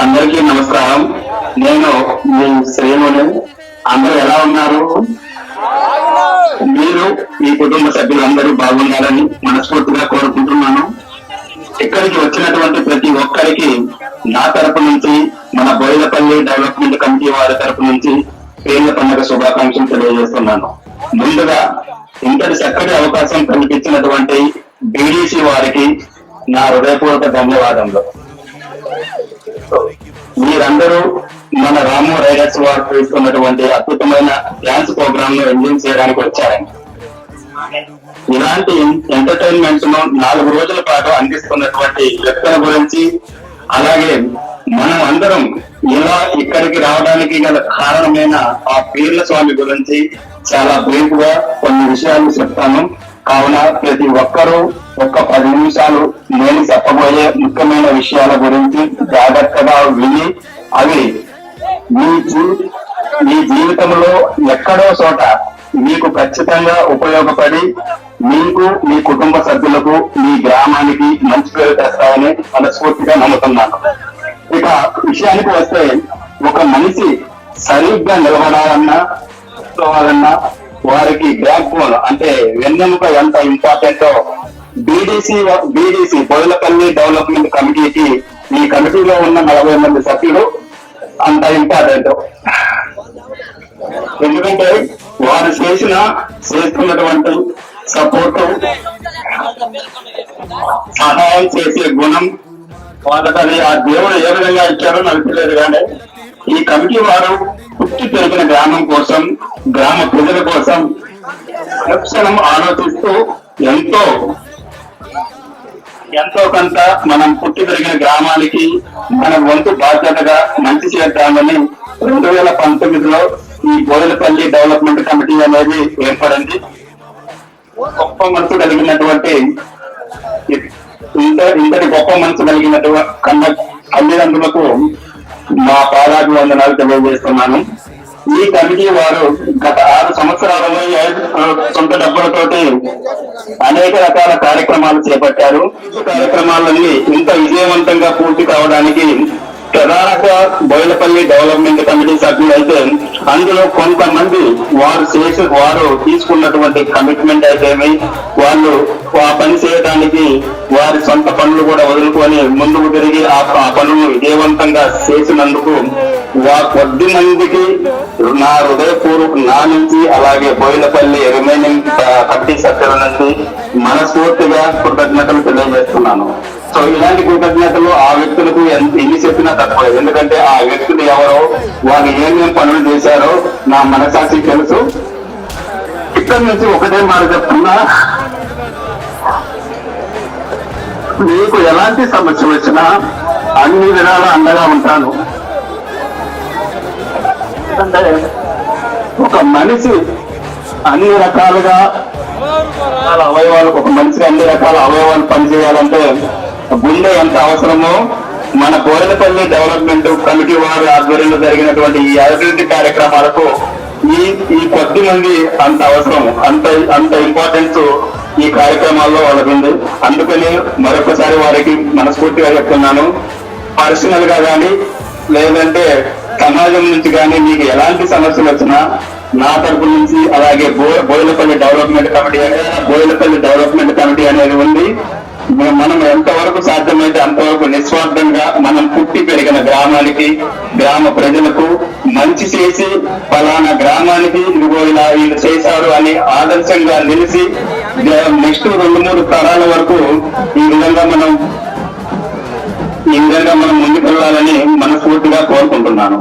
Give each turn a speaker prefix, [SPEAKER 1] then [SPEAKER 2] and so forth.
[SPEAKER 1] అందరికీ నమస్కారం. నేను మీ శ్రేణుని. అందరూ ఎలా ఉన్నారు? మీరు మీ కుటుంబ సభ్యులందరూ బాగుండాలని మనస్ఫూర్తిగా కోరుకుంటున్నాను. ఇక్కడికి వచ్చినటువంటి ప్రతి ఒక్కరికి నా తరపు నుంచి, మన బోయిలపల్లి డెవలప్మెంట్ కమిటీ వారి తరపు నుంచి పేర్ల పండుగ శుభాకాంక్షలు తెలియజేస్తున్నాను. ముందుగా ఇంతటి చక్కటి అవకాశం కల్పించినటువంటి బీడీసీ వారికి నా హృదయపూర్వక ధన్యవాదములు. మీరందరూ మన రాము రైడర్స్ వారు చేస్తున్నటువంటి అద్భుతమైన డ్యాన్స్ ప్రోగ్రామ్ ను ఎంజాయ్ చేయడానికి వచ్చారండి. ఇలాంటి ఎంటర్టైన్మెంట్ ను 4 రోజుల పాటు అందిస్తున్నటువంటి వ్యక్తుల గురించి, అలాగే మనం అందరం ఇలా ఇక్కడికి రావడానికి గల కారణమైన ఆ పీర్ల స్వామి గురించి చాలా బ్రీఫ్ గా కొన్ని విషయాలు చెప్తాను. కావున ప్రతి ఒక్కరూ ఒక 10 నిమిషాలు నేను చెప్పబోయే ముఖ్యమైన విషయాల గురించి జాగ్రత్తగా విని అవి మీ జీవితంలో ఎక్కడో చోట మీకు ఖచ్చితంగా ఉపయోగపడి మీకు, మీ కుటుంబ సభ్యులకు, మీ గ్రామానికి మంచి పేరు తెస్తాయని మనస్ఫూర్తిగా నమ్ముతున్నాను. ఇక విషయానికి వస్తే, ఒక మనిషి సరిగ్గా నిలబడాలన్నా వారికి బ్యాక్ బోన్ అంటే వెన్నెముక ఎంత ఇంపార్టెంటో బీడీసీ బోయిలపల్లి డెవలప్మెంట్ కమిటీకి, ఈ కమిటీలో ఉన్న 40 మంది సభ్యులు అంత ఇంపార్టెంట్. ఎందుకంటే వారు చేస్తున్నటువంటి సపోర్టు, సహాయం చేసే గుణం వాళ్ళకి ఆ దేవుడు ఏ విధంగా ఇచ్చారో నాకు తెలియదు. కానీ ఈ కమిటీ వారు పుట్టి పెరిగిన గ్రామం కోసం, గ్రామ ప్రజల కోసం అనుక్షణం ఆలోచిస్తూ ఎంతో కొంత మనం పుట్టి పెరిగిన గ్రామానికి మన వంతు బాధ్యతగా మంచి చేద్దామని 2019లో ఈ బోయిలపల్లి డెవలప్మెంట్ కమిటీ అనేది ఏర్పడింది. గొప్ప మనసు కలిగినటువంటి ఇంతటి గొప్ప మనసు కలిగినటువంటి తల్లిదండ్రులకు మా పాదాభివందనాలు తెలియజేస్తున్నాను. ఈ కమిటీ వారు గత 6 సంవత్సరాలలో సొంత డబ్బులతోటి అనేక రకాల కార్యక్రమాలు చేపట్టారు. కార్యక్రమాలన్నీ ఇంత విజయవంతంగా పూర్తి కావడానికి ప్రధానంగా బోయిలపల్లి డెవలప్మెంట్ కమిటీ సభ్యులు అయితే, అందులో కొంతమంది వారు తీసుకున్నటువంటి కమిట్మెంట్ అయితేమి, వాళ్ళు ఆ పని చేయడానికి వారి సొంత పనులు కూడా వదులుకొని ముందుకు తిరిగి ఆ పనులు విజయవంతంగా చేసినందుకు కొద్ది మందికి నా హృదయపూర్వక నా నుంచి, అలాగే బోయిలపల్లి రిమైనింగ్ కమిటీ సభ్యుల నుంచి మనస్ఫూర్తిగా కృతజ్ఞతలు తెలియజేస్తున్నాను. సో ఇలాంటి కృతజ్ఞతలు ఆ వ్యక్తులకు ఎన్ని చెప్పినా తక్కువ. ఎందుకంటే ఆ వ్యక్తులు ఎవరో, వాళ్ళు ఏమేం పనులు చేశారో నా మనసాక్షి తెలుసు. ఇక్కడి నుంచి ఒకటే మాట చెప్తున్నా, మీకు ఎలాంటి సమస్య వచ్చినా అన్ని విధాల అండగా ఉంటాను. అంటే ఒక మనిషి అన్ని రకాలుగా అవయవాలు, ఒక మనిషికి అన్ని రకాల అవయవాలు పనిచేయాలంటే గుండె ఎంత అవసరమో, మన బోయిలపల్లి డెవలప్మెంట్ కమిటీ వారి ఆధ్వర్యంలో జరిగినటువంటి ఈ అభివృద్ధి కార్యక్రమాలకు ఈ కొద్ది మంది అంత అవసరం, అంత ఇంపార్టెన్స్ ఈ కార్యక్రమాల్లో వాళ్ళకు ఉంది. అందుకని మరొకసారి వారికి మనస్ఫూర్తిగా చెప్తున్నాను. పర్సనల్ గా కానీ లేదంటే సమాజం నుంచి కానీ మీకు ఎలాంటి సమస్యలు వచ్చినా నా తరపు నుంచి, అలాగే బోయిలపల్లి డెవలప్మెంట్ కమిటీ అనేది ఉంది. మనం ఎంతవరకు సాధ్యమైతే అంతవరకు నిస్వార్థంగా మనం పుట్టి పెరిగిన గ్రామానికి, గ్రామ ప్రజలకు మంచి చేసి, ఫలానా గ్రామానికి ఇదిగో ఇలా వీళ్ళు చేశారు అని ఆదర్శంగా నిలిచి నెక్స్ట్ 2-3 తరాల వరకు ఈ విధంగా మనం ముందుకెళ్లాలని మనస్ఫూర్తిగా కోరుకుంటున్నాను.